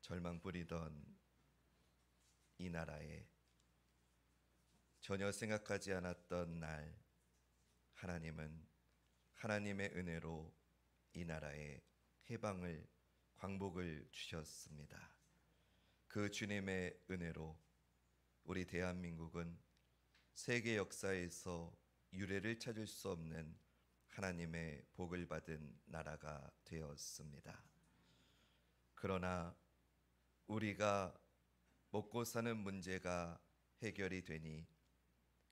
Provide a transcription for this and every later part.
절망 뿌리던 이 나라에 전혀 생각하지 않았던 날, 하나님은 하나님의 은혜로 이 나라에 해방을, 광복을 주셨습니다. 그 주님의 은혜로 우리 대한민국은 세계 역사에서 유례를 찾을 수 없는 하나님의 복을 받은 나라가 되었습니다. 그러나 우리가 먹고 사는 문제가 해결이 되니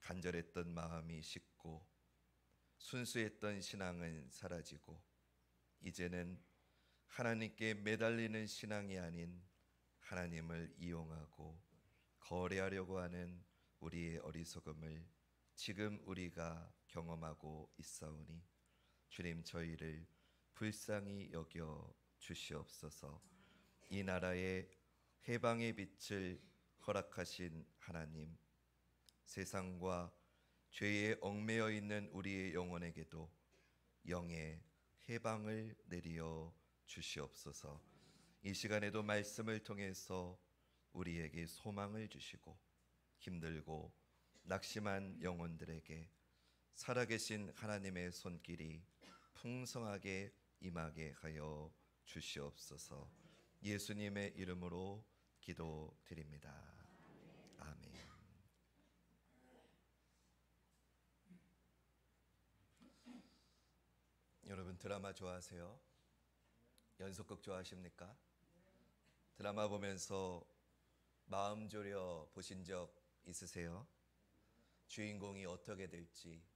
간절했던 마음이 식고 순수했던 신앙은 사라지고 이제는 하나님께 매달리는 신앙이 아닌 하나님을 이용하고 거래하려고 하는 우리의 어리석음을 지금 우리가 경험하고 있사오니 주님, 저희를 불쌍히 여겨 주시옵소서. 이 나라의 해방의 빛을 허락하신 하나님, 세상과 죄에 얽매여 있는 우리의 영혼에게도 영의 해방을 내리어 주시옵소서. 이 시간에도 말씀을 통해서 우리에게 소망을 주시고 힘들고 낙심한 영혼들에게 살아계신 하나님의 손길이 풍성하게 임하게 하여 주시옵소서. 예수님의 이름으로 기도드립니다. 아멘. 여러분, 드라마 좋아하세요? 연속극 좋아하십니까? 드라마 보면서 마음 졸여 보신 적 있으세요? 주인공이 어떻게 될지,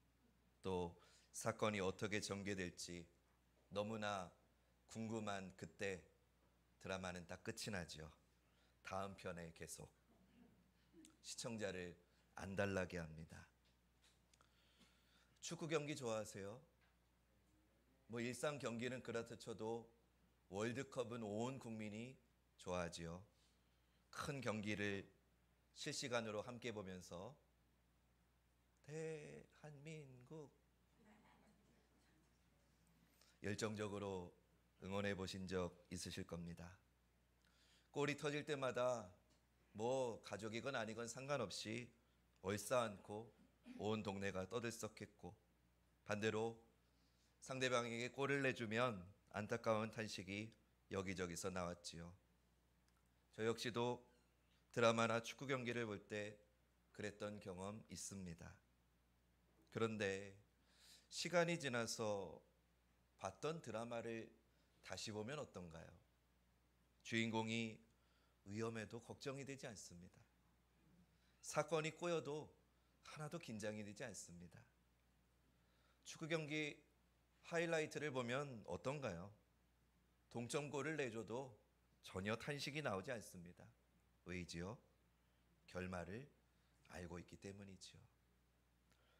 또 사건이 어떻게 전개될지 너무나 궁금한 그때 드라마는 딱 끝이 나죠. 다음 편에 계속 시청자를 안달나게 합니다. 축구 경기 좋아하세요? 일상 경기는 그렇다 쳐도 월드컵은 온 국민이 좋아하지요. 큰 경기를 실시간으로 함께 보면서 대한민국 열정적으로 응원해 보신 적 있으실 겁니다. 골이 터질 때마다 가족이건 아니건 상관없이 얼싸안고 온 동네가 떠들썩했고, 반대로 상대방에게 골을 내주면 안타까운 탄식이 여기저기서 나왔지요. 저 역시도 드라마나 축구 경기를 볼 때 그랬던 경험 있습니다. 그런데 시간이 지나서 봤던 드라마를 다시 보면 어떤가요? 주인공이 위험해도 걱정이 되지 않습니다. 사건이 꼬여도 하나도 긴장이 되지 않습니다. 축구 경기 하이라이트를 보면 어떤가요? 동점골을 내줘도 전혀 탄식이 나오지 않습니다. 왜이지요? 결말을 알고 있기 때문이지요.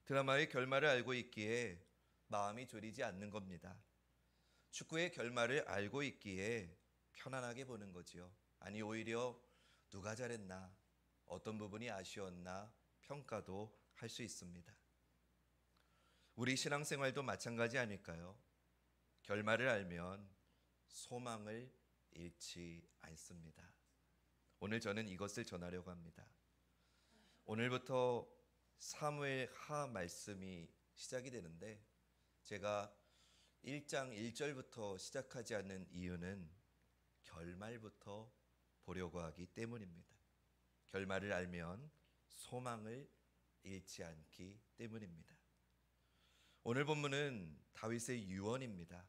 드라마의 결말을 알고 있기에 마음이 졸이지 않는 겁니다. 축구의 결말을 알고 있기에 편안하게 보는 거지요. 아니, 오히려 누가 잘했나, 어떤 부분이 아쉬웠나 평가도 할 수 있습니다. 우리 신앙생활도 마찬가지 아닐까요? 결말을 알면 소망을 잃지 않습니다. 오늘 저는 이것을 전하려고 합니다. 오늘부터 사무엘 하 말씀이 시작이 되는데, 제가 1장 1절부터 시작하지 않는 이유는 결말부터 보려고 하기 때문입니다. 결말을 알면 소망을 잃지 않기 때문입니다. 오늘 본문은 다윗의 유언입니다.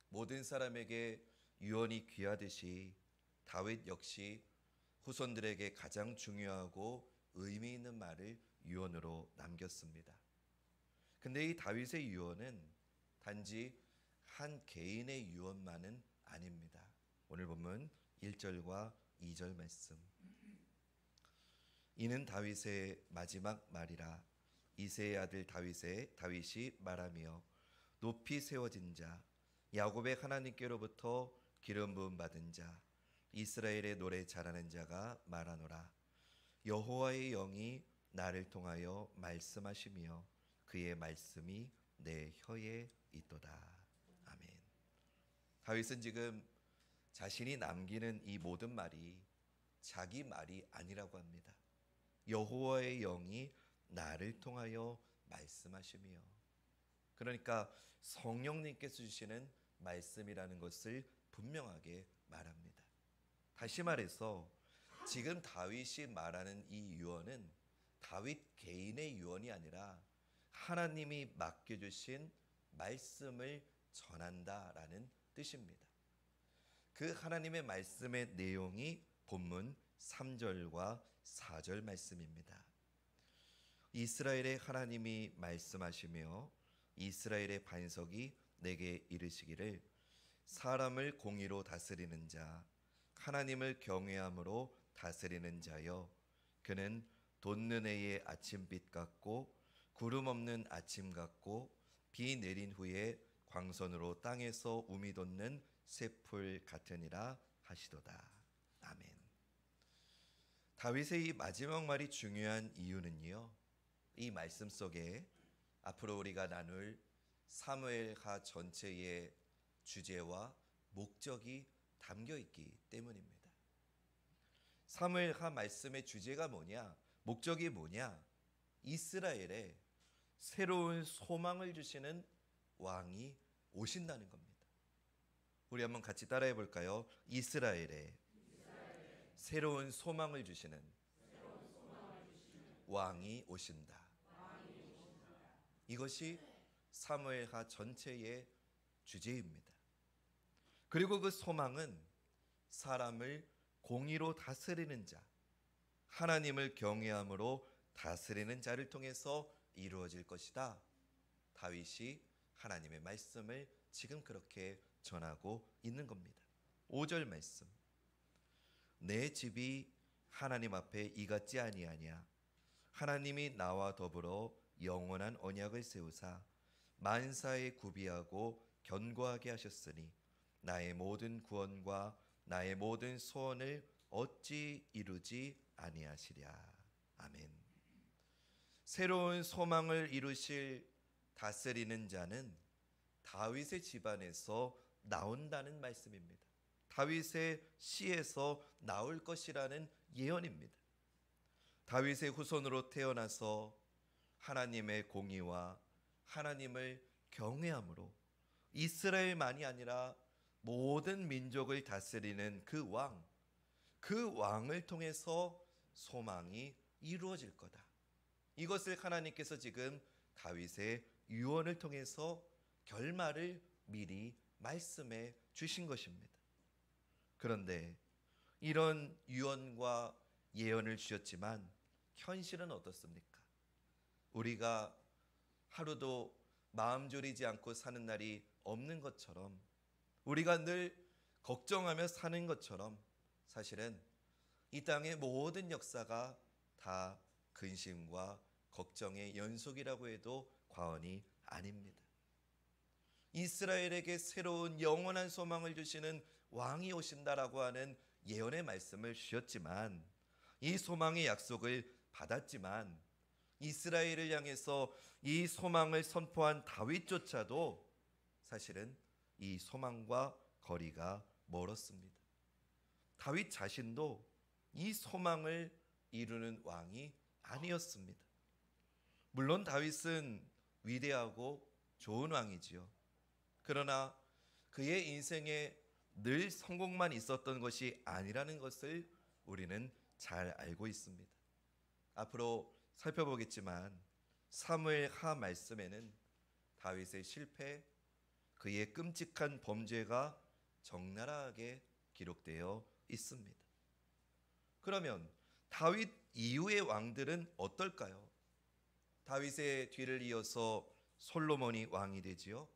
모든 사람에게 유언이 귀하듯이 다윗 역시 후손들에게 가장 중요하고 의미 있는 말을 유언으로 남겼습니다. 근데 이 다윗의 유언은 단지 한 개인의 유언만은 아닙니다. 오늘 본문 1절과 2절 말씀. 이는 다윗의 마지막 말이라. 이새의 아들 다윗이 말하며 높이 세워진 자, 야곱의 하나님께로부터 기름 부음 받은 자, 이스라엘의 노래 잘하는 자가 말하노라. 여호와의 영이 나를 통하여 말씀하시며 그의 말씀이 내 혀에 있도다. 아멘. 다윗은 지금 자신이 남기는 이 모든 말이 자기 말이 아니라고 합니다. 여호와의 영이 나를 통하여 말씀하시며, 그러니까 성령님께서 주시는 말씀이라는 것을 분명하게 말합니다. 다시 말해서 지금 다윗이 말하는 이 유언은 다윗 개인의 유언이 아니라 하나님이 맡겨주신 말씀을 전한다라는 뜻입니다. 그 하나님의 말씀의 내용이 본문 3절과 4절 말씀입니다. 이스라엘의 하나님이 말씀하시며 이스라엘의 반석이 내게 이르시기를 사람을 공의로 다스리는 자, 하나님을 경외함으로 다스리는 자여, 그는 돋는 해의 아침빛 같고 구름 없는 아침 같고 비 내린 후에 광선으로 땅에서 우미 돋는 새풀 같으니라 하시도다. 아멘. 다윗의 이 마지막 말이 중요한 이유는요, 이 말씀 속에 앞으로 우리가 나눌 사무엘하 전체의 주제와 목적이 담겨 있기 때문입니다. 사무엘하 말씀의 주제가 뭐냐? 목적이 뭐냐? 이스라엘에 새로운 소망을 주시는 왕이 오신다는 겁니다. 우리 한번 같이 따라해 볼까요? 이스라엘에 새로운 소망을 주시는 왕이 오신다. 이것이 사무엘하 전체의 주제입니다. 그리고 그 소망은 사람을 공의로 다스리는 자, 하나님을 경외함으로 다스리는 자를 통해서 이루어질 것이다. 다윗이 하나님의 말씀을 지금 그렇게 전하고 있는 겁니다. 5절 말씀. 내 집이 하나님 앞에 이같지 아니하냐. 하나님이 나와 더불어 영원한 언약을 세우사 만사에 구비하고 견고하게 하셨으니 나의 모든 구원과 나의 모든 소원을 어찌 이루지 아니하시랴. 아멘. 새로운 소망을 이루실 다스리는 자는 다윗의 집안에서 나온다는 말씀입니다. 다윗의 씨에서 나올 것이라는 예언입니다. 다윗의 후손으로 태어나서 하나님의 공의와 하나님을 경외함으로 이스라엘만이 아니라 모든 민족을 다스리는 그 왕, 그 왕을 통해서 소망이 이루어질 거다. 이것을 하나님께서 지금 다윗의 유언을 통해서 결말을 미리 말씀해 주신 것입니다. 그런데 이런 유언과 예언을 주셨지만 현실은 어떻습니까? 우리가 하루도 마음 졸이지 않고 사는 날이 없는 것처럼, 우리가 늘 걱정하며 사는 것처럼 사실은 이 땅의 모든 역사가 다 근심과 걱정의 연속이라고 해도 과언이 아닙니다. 이스라엘에게 새로운 영원한 소망을 주시는 왕이 오신다라고 하는 예언의 말씀을 주셨지만, 이 소망의 약속을 받았지만 이스라엘을 향해서 이 소망을 선포한 다윗조차도 사실은 이 소망과 거리가 멀었습니다. 다윗 자신도 이 소망을 이루는 왕이 아니었습니다. 물론 다윗은 위대하고 좋은 왕이지요. 그러나 그의 인생에 늘 성공만 있었던 것이 아니라는 것을 우리는 잘 알고 있습니다. 앞으로 살펴보겠지만 사무엘하 말씀에는 다윗의 실패, 그의 끔찍한 범죄가 적나라하게 기록되어 있습니다. 그러면 다윗 이후의 왕들은 어떨까요? 다윗의 뒤를 이어서 솔로몬이 왕이 되지요.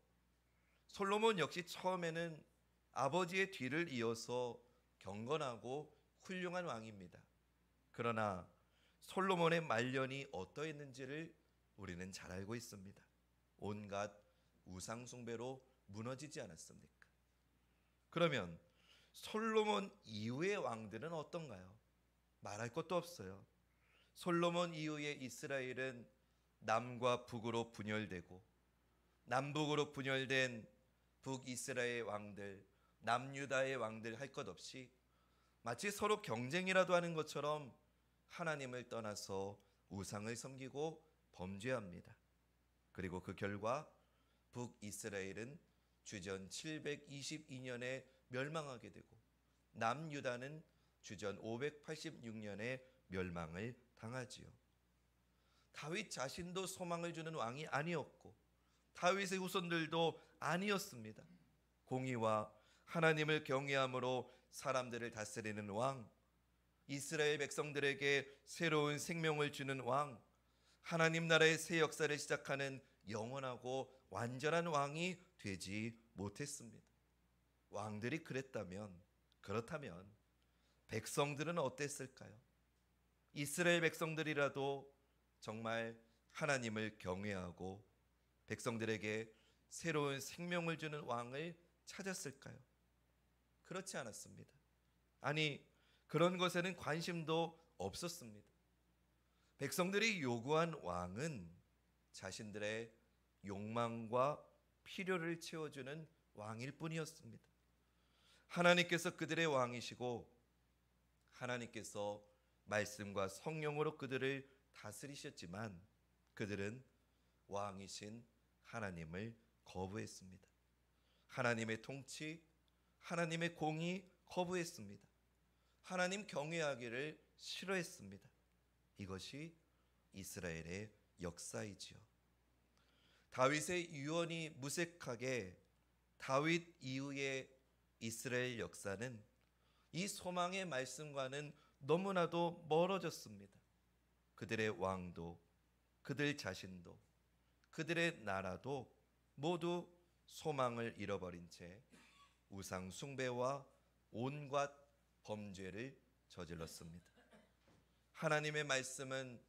솔로몬 역시 처음에는 아버지의 뒤를 이어서 경건하고 훌륭한 왕입니다. 그러나 솔로몬의 말년이 어떠했는지를 우리는 잘 알고 있습니다. 온갖 우상 숭배로 무너지지 않았습니까? 그러면 솔로몬 이후의 왕들은 어떤가요? 말할 것도 없어요. 솔로몬 이후의 이스라엘은 남과 북으로 분열되고, 남북으로 분열된 북이스라엘 왕들, 남유다의 왕들 할 것 없이 마치 서로 경쟁이라도 하는 것처럼 하나님을 떠나서 우상을 섬기고 범죄합니다. 그리고 그 결과 북이스라엘은 주전 722년에 멸망하게 되고 남유다는 주전 586년에 멸망을 당하지요. 다윗 자신도 소망을 주는 왕이 아니었고 다윗의 후손들도 아니었습니다. 공의와 하나님을 경외함으로 사람들을 다스리는 왕, 이스라엘 백성들에게 새로운 생명을 주는 왕, 하나님 나라의 새 역사를 시작하는 영원하고 완전한 왕이 되지 못했습니다. 왕들이 그렇다면 백성들은 어땠을까요? 이스라엘 백성들이라도 정말 하나님을 경외하고 백성들에게 새로운 생명을 주는 왕을 찾았을까요? 그렇지 않았습니다. 아니, 그런 것에는 관심도 없었습니다. 백성들이 요구한 왕은 자신들의 욕망과 필요를 채워주는 왕일 뿐이었습니다. 하나님께서 그들의 왕이시고 하나님께서 말씀과 성령으로 그들을 다스리셨지만 그들은 왕이신 하나님을 거부했습니다. 하나님의 통치, 하나님의 공의 거부했습니다. 하나님 경외하기를 싫어했습니다. 이것이 이스라엘의 역사이지요. 다윗의 유언이 무색하게 다윗 이후의 이스라엘 역사는 이 소망의 말씀과는 너무나도 멀어졌습니다. 그들의 왕도, 그들 자신도, 그들의 나라도 모두 소망을 잃어버린 채 우상 숭배와 온갖 범죄를 저질렀습니다. 하나님의 말씀은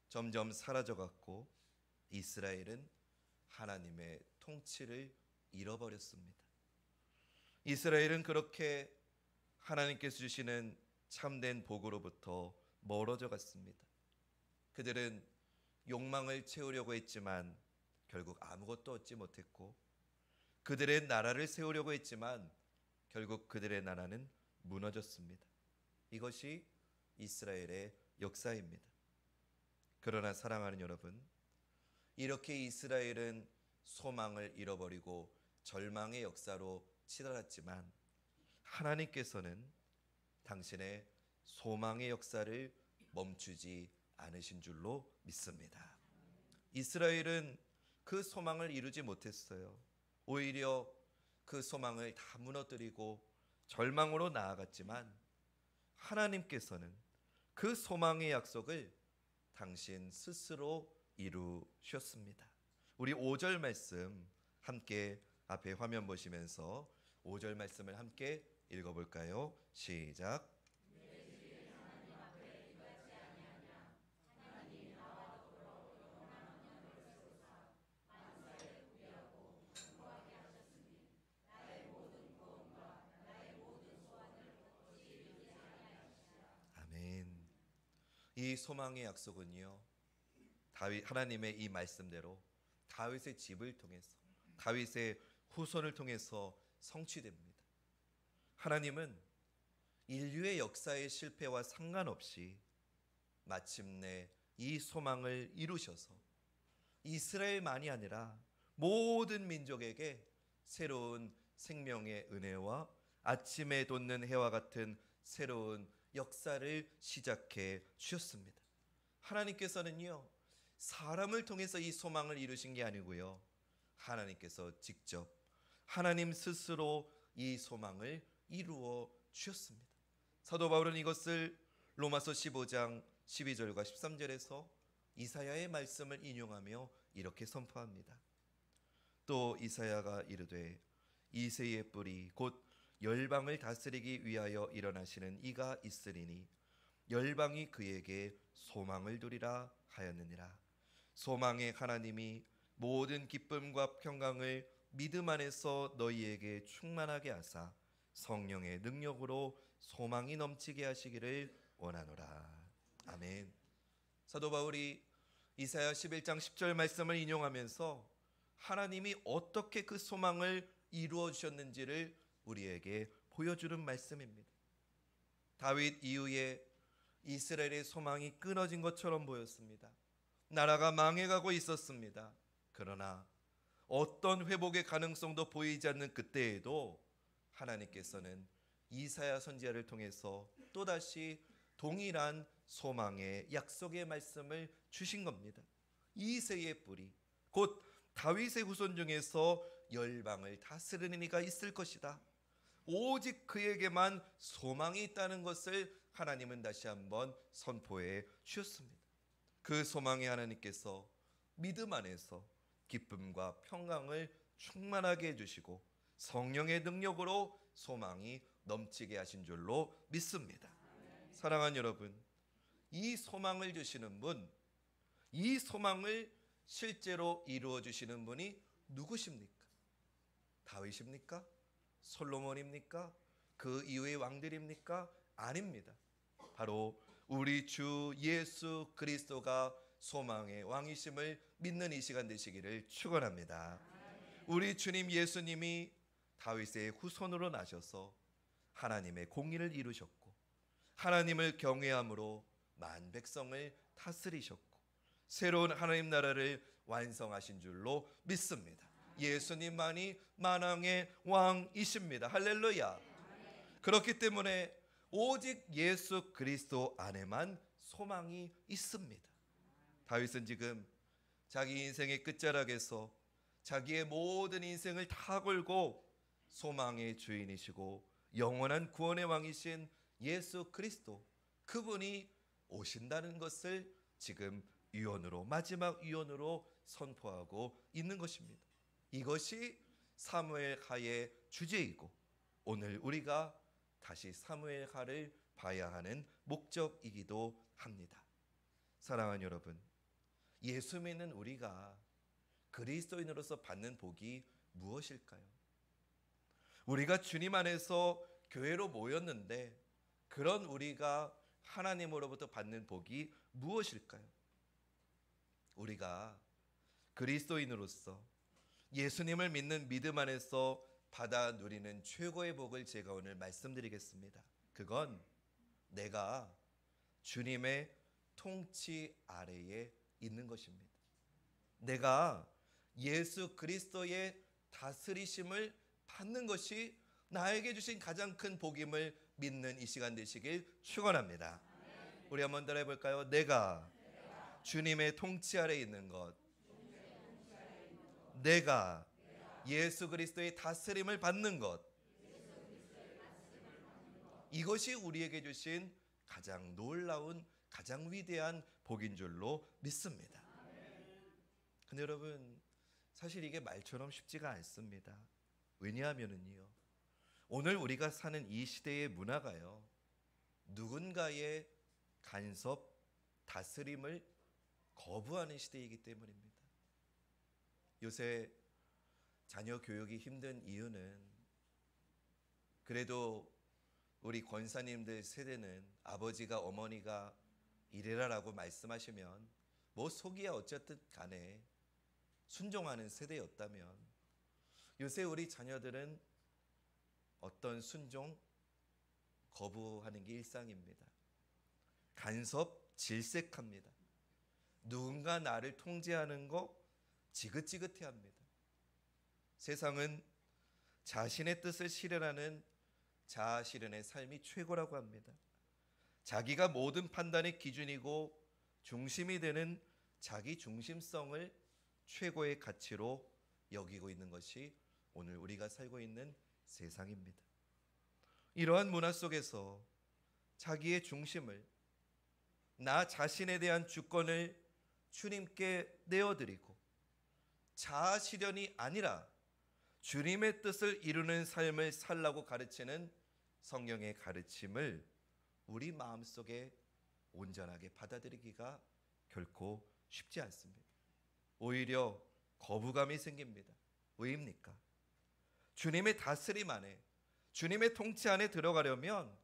점점 사라져갔고 이스라엘은 하나님의 통치를 잃어버렸습니다. 이스라엘은 그렇게 하나님께서 주시는 참된 복으로부터 멀어져 갔습니다. 그들은 욕망을 채우려고 했지만 결국 아무것도 얻지 못했고 그들의 나라를 세우려고 했지만 결국 그들의 나라는 무너졌습니다. 이것이 이스라엘의 역사입니다. 그러나 사랑하는 여러분, 이렇게 이스라엘은 소망을 잃어버리고 절망의 역사로 치달았지만 하나님께서는 당신의 소망의 역사를 멈추지 않으신 줄로 믿습니다. 이스라엘은 그 소망을 이루지 못했어요. 오히려 그 소망을 다 무너뜨리고 절망으로 나아갔지만 하나님께서는 그 소망의 약속을 당신 스스로 이루셨습니다. 우리 5절 말씀 함께 앞에 화면 보시면서 5절 말씀을 함께 읽어볼까요? 시작. 아멘. 이 소망의 약속은요, 하나님의 이 말씀대로 다윗의 집을 통해서 다윗의 후손을 통해서 성취됩니다. 하나님은 인류의 역사의 실패와 상관없이 마침내 이 소망을 이루셔서 이스라엘만이 아니라 모든 민족에게 새로운 생명의 은혜와 아침에 돋는 해와 같은 새로운 역사를 시작해 주셨습니다. 하나님께서는요, 사람을 통해서 이 소망을 이루신 게 아니고요, 하나님께서 직접 하나님 스스로 이 소망을 이루어 주셨습니다. 사도 바울은 이것을 로마서 15장 12절과 13절에서 이사야의 말씀을 인용하며 이렇게 선포합니다. 또 이사야가 이르되 이새의 뿌리 곧 열방을 다스리기 위하여 일어나시는 이가 있으리니 열방이 그에게 소망을 두리라 하였느니라. 소망의 하나님이 모든 기쁨과 평강을 믿음 안에서 너희에게 충만하게 하사 성령의 능력으로 소망이 넘치게 하시기를 원하노라. 아멘. 사도 바울이 이사야 11장 10절 말씀을 인용하면서 하나님이 어떻게 그 소망을 이루어 주셨는지를 우리에게 보여주는 말씀입니다. 다윗 이후에 이스라엘의 소망이 끊어진 것처럼 보였습니다. 나라가 망해가고 있었습니다. 그러나 어떤 회복의 가능성도 보이지 않는 그때에도 하나님께서는 이사야 선지자를 통해서 또다시 동일한 소망의 약속의 말씀을 주신 겁니다. 이새의 뿌리, 곧 다윗의 후손 중에서 열방을 다스리는 이가 있을 것이다. 오직 그에게만 소망이 있다는 것을 하나님은 다시 한번 선포해 주셨습니다. 그 소망에 하나님께서 믿음 안에서 기쁨과 평강을 충만하게 해주시고 성령의 능력으로 소망이 넘치게 하신 줄로 믿습니다. 사랑하는 여러분, 이 소망을 주시는 분, 이 소망을 실제로 이루어 주시는 분이 누구십니까? 다윗입니까? 솔로몬입니까? 그 이후의 왕들입니까? 아닙니다. 바로 우리 주 예수 그리스도가 소망의 왕이심을 믿는 이 시간 되시기를 축원합니다. 우리 주님 예수님이 다윗의 후손으로 나셔서 하나님의 공의를 이루셨고 하나님을 경외함으로 만 백성을 다스리셨고 새로운 하나님 나라를 완성하신 줄로 믿습니다. 예수님만이 만왕의 왕이십니다. 할렐루야. 그렇기 때문에 오직 예수 그리스도 안에만 소망이 있습니다. 다윗은 지금 자기 인생의 끝자락에서 자기의 모든 인생을 다 걸고 소망의 주인이시고 영원한 구원의 왕이신 예수 그리스도, 그분이 오신다는 것을 지금 유언으로, 마지막 유언으로 선포하고 있는 것입니다. 이것이 사무엘하의 주제이고 오늘 우리가 다시 사무엘하를 봐야 하는 목적이기도 합니다. 사랑하는 여러분, 예수 믿는 우리가 그리스도인으로서 받는 복이 무엇일까요? 우리가 주님 안에서 교회로 모였는데 그런 우리가 하나님으로부터 받는 복이 무엇일까요? 우리가 그리스도인으로서 예수님을 믿는 믿음 안에서 받아 누리는 최고의 복을 제가 오늘 말씀드리겠습니다. 그건 내가 주님의 통치 아래에 있는 것입니다. 내가 예수 그리스도의 다스리심을 받는 것이 나에게 주신 가장 큰 복임을 믿는 이 시간 되시길 축원합니다. 우리 한번 따라해 볼까요? 내가 주님의 통치 아래에 있는 것, 내가 예수 그리스도의 다스림을 받는 것, 이것이 우리에게 주신 가장 놀라운, 가장 위대한 복인 줄로 믿습니다. 근데 여러분, 사실 이게 말처럼 쉽지가 않습니다. 왜냐하면요, 오늘 우리가 사는 이 시대의 문화가요, 누군가의 간섭, 다스림을 거부하는 시대이기 때문입니다. 요새 자녀 교육이 힘든 이유는 그래도 우리 권사님들 세대는 아버지가 어머니가 이래라라고 말씀하시면 뭐 속이야 어쨌든 간에 순종하는 세대였다면 요새 우리 자녀들은 어떤 순종 거부하는 게 일상입니다. 간섭 질색합니다. 누군가 나를 통제하는 거 지긋지긋해합니다. 세상은 자신의 뜻을 실현하는 자아 실현의 삶이 최고라고 합니다. 자기가 모든 판단의 기준이고 중심이 되는 자기 중심성을 최고의 가치로 여기고 있는 것이 오늘 우리가 살고 있는 세상입니다. 이러한 문화 속에서 자기의 중심을, 나 자신에 대한 주권을 주님께 내어드리고 자아 실현이 아니라 주님의 뜻을 이루는 삶을 살라고 가르치는 성경의 가르침을 우리 마음속에 온전하게 받아들이기가 결코 쉽지 않습니다. 오히려 거부감이 생깁니다. 왜입니까? 주님의 다스림 안에, 주님의 통치 안에 들어가려면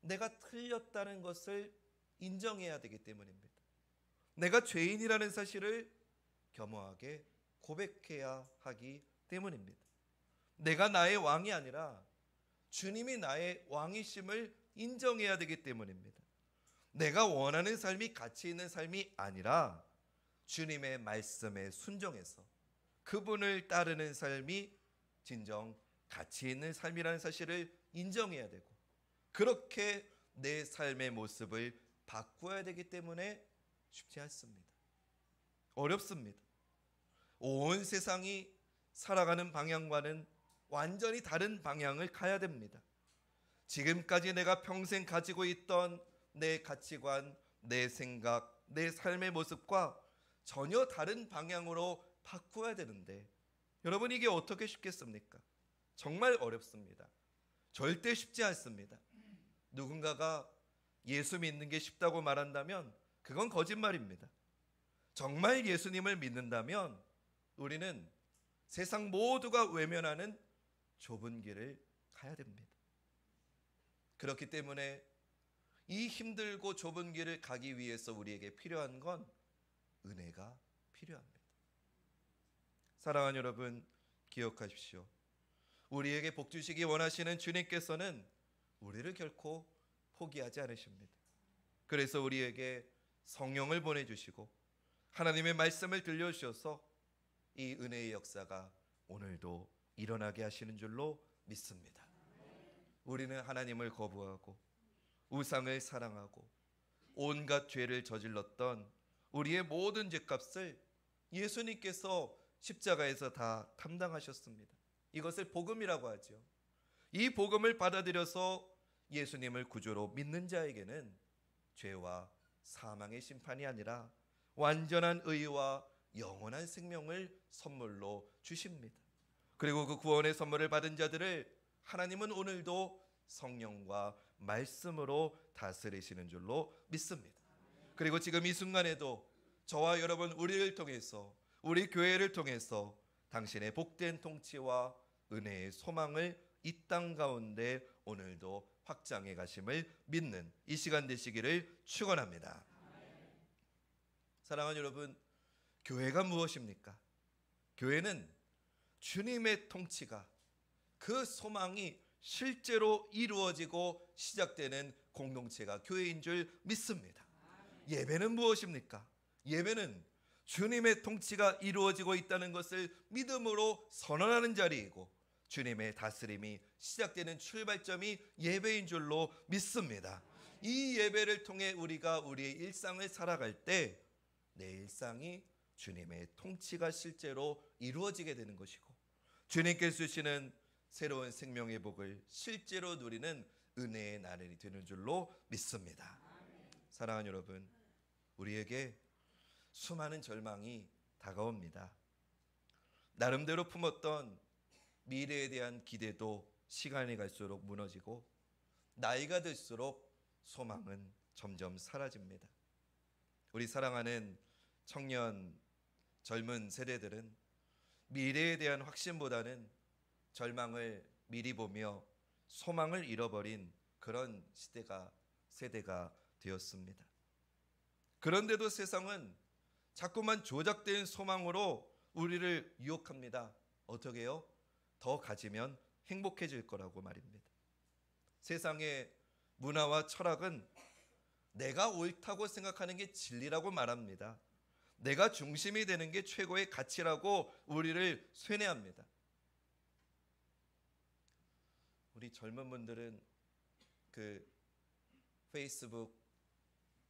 내가 틀렸다는 것을 인정해야 되기 때문입니다. 내가 죄인이라는 사실을 겸허하게 고백해야 하기 때문입니다. 내가 나의 왕이 아니라 주님이 나의 왕이심을 인정해야 되기 때문입니다. 내가 원하는 삶이 가치 있는 삶이 아니라 주님의 말씀에 순종해서 그분을 따르는 삶이 진정 가치 있는 삶이라는 사실을 인정해야 되고, 그렇게 내 삶의 모습을 바꾸어야 되기 때문에 쉽지 않습니다. 어렵습니다. 온 세상이 살아가는 방향과는 완전히 다른 방향을 가야 됩니다. 지금까지 내가 평생 가지고 있던 내 가치관, 내 생각, 내 삶의 모습과 전혀 다른 방향으로 바꾸어야 되는데, 여러분, 이게 어떻게 쉽겠습니까? 정말 어렵습니다. 절대 쉽지 않습니다. 누군가가 예수 믿는 게 쉽다고 말한다면 그건 거짓말입니다. 정말 예수님을 믿는다면 우리는 세상 모두가 외면하는 좁은 길을 가야 됩니다. 그렇기 때문에 이 힘들고 좁은 길을 가기 위해서 우리에게 필요한 건 은혜가 필요합니다. 사랑하는 여러분, 기억하십시오. 우리에게 복 주시기 원하시는 주님께서는 우리를 결코 포기하지 않으십니다. 그래서 우리에게 성령을 보내주시고 하나님의 말씀을 들려주셔서 이 은혜의 역사가 오늘도 일어나게 하시는 줄로 믿습니다. 우리는 하나님을 거부하고 우상을 사랑하고 온갖 죄를 저질렀던 우리의 모든 죄값을 예수님께서 십자가에서 다 담당하셨습니다. 이것을 복음이라고 하죠. 이 복음을 받아들여서 예수님을 구주로 믿는 자에게는 죄와 사망의 심판이 아니라 완전한 의와 영원한 생명을 선물로 주십니다. 그리고 그 구원의 선물을 받은 자들을 하나님은 오늘도 성령과 말씀으로 다스리시는 줄로 믿습니다. 그리고 지금 이 순간에도 저와 여러분, 우리를 통해서, 우리 교회를 통해서 당신의 복된 통치와 은혜의 소망을 이 땅 가운데 오늘도 확장해 가심을 믿는 이 시간 되시기를 축원합니다. 사랑하는 여러분, 교회가 무엇입니까? 교회는 주님의 통치가, 그 소망이 실제로 이루어지고 시작되는 공동체가 교회인 줄 믿습니다. 예배는 무엇입니까? 예배는 주님의 통치가 이루어지고 있다는 것을 믿음으로 선언하는 자리이고 주님의 다스림이 시작되는 출발점이 예배인 줄로 믿습니다. 이 예배를 통해 우리가 우리의 일상을 살아갈 때 내 일상이 주님의 통치가 실제로 이루어지게 되는 것이고 주님께서 주시는 새로운 생명의 복을 실제로 누리는 은혜의 날이 되는 줄로 믿습니다. 사랑하는 여러분, 우리에게 수많은 절망이 다가옵니다. 나름대로 품었던 미래에 대한 기대도 시간이 갈수록 무너지고 나이가 들수록 소망은 점점 사라집니다. 우리 사랑하는 청년, 젊은 세대들은 미래에 대한 확신보다는 절망을 미리 보며 소망을 잃어버린 그런 세대가 되었습니다. 그런데도 세상은 자꾸만 조작된 소망으로 우리를 유혹합니다. 어떻게 해요? 더 가지면 행복해질 거라고 말입니다. 세상의 문화와 철학은 내가 옳다고 생각하는 게 진리라고 말합니다. 내가 중심이 되는 게 최고의 가치라고 우리를 쇠뇌합니다. 우리 젊은 분들은 그 페이스북,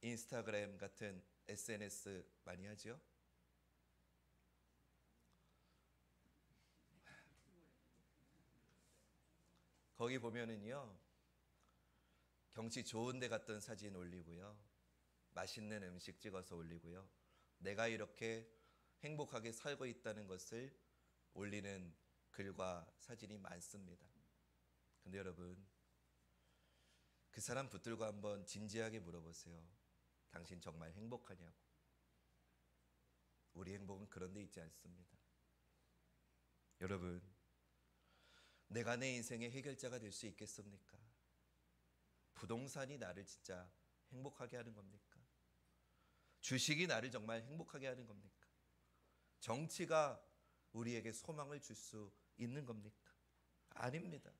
인스타그램 같은 SNS 많이 하죠? 거기 보면은요, 경치 좋은 데 갔던 사진 올리고요, 맛있는 음식 찍어서 올리고요, 내가 이렇게 행복하게 살고 있다는 것을 올리는 글과 사진이 많습니다. 근데 여러분, 그 사람 붙들고 한번 진지하게 물어보세요. 당신 정말 행복하냐고. 우리 행복은 그런 데 있지 않습니다. 여러분, 내가 내 인생의 해결자가 될 수 있겠습니까? 부동산이 나를 진짜 행복하게 하는 겁니까? 주식이 나를 정말 행복하게 하는 겁니까? 정치가 우리에게 소망을 줄 수 있는 겁니까? 아닙니다.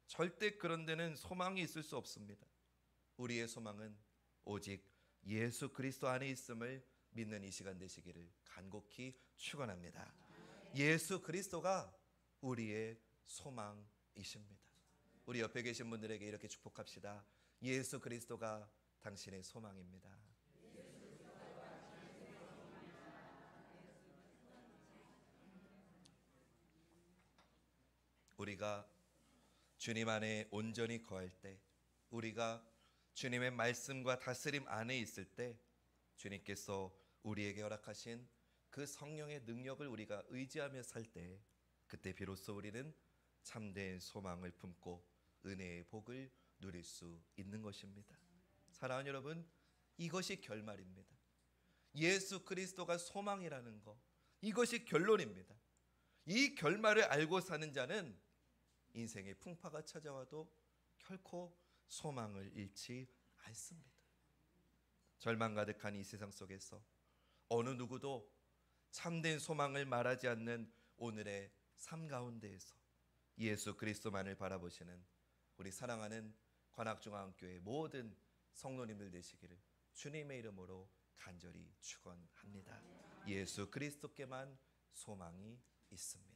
절대 그런 데는 소망이 있을 수 없습니다. 우리의 소망은 오직 예수 그리스도 안에 있음을 믿는 이 시간 되시기를 간곡히 축원합니다. 예수 그리스도가 우리의 소망이십니다. 우리 옆에 계신 분들에게 이렇게 축복합시다. 예수 그리스도가 당신의 소망입니다. 우리가 주님 안에 온전히 거할 때, 우리가 주님의 말씀과 다스림 안에 있을 때, 주님께서 우리에게 허락하신 그 성령의 능력을 우리가 의지하며 살 때, 그때 비로소 우리는 참된 소망을 품고 은혜의 복을 누릴 수 있는 것입니다. 사랑하는 여러분, 이것이 결말입니다. 예수 그리스도가 소망이라는 것, 이것이 결론입니다. 이 결말을 알고 사는 자는 인생의 풍파가 찾아와도 결코 소망을 잃지 않습니다. 절망 가득한 이 세상 속에서 어느 누구도 참된 소망을 말하지 않는 오늘의 삶 가운데에서 예수 그리스도만을 바라보시는 우리 사랑하는 관악중앙교회 모든 성도님들 되시기를 주님의 이름으로 간절히 축원합니다. 예수 그리스도께만 소망이 있습니다.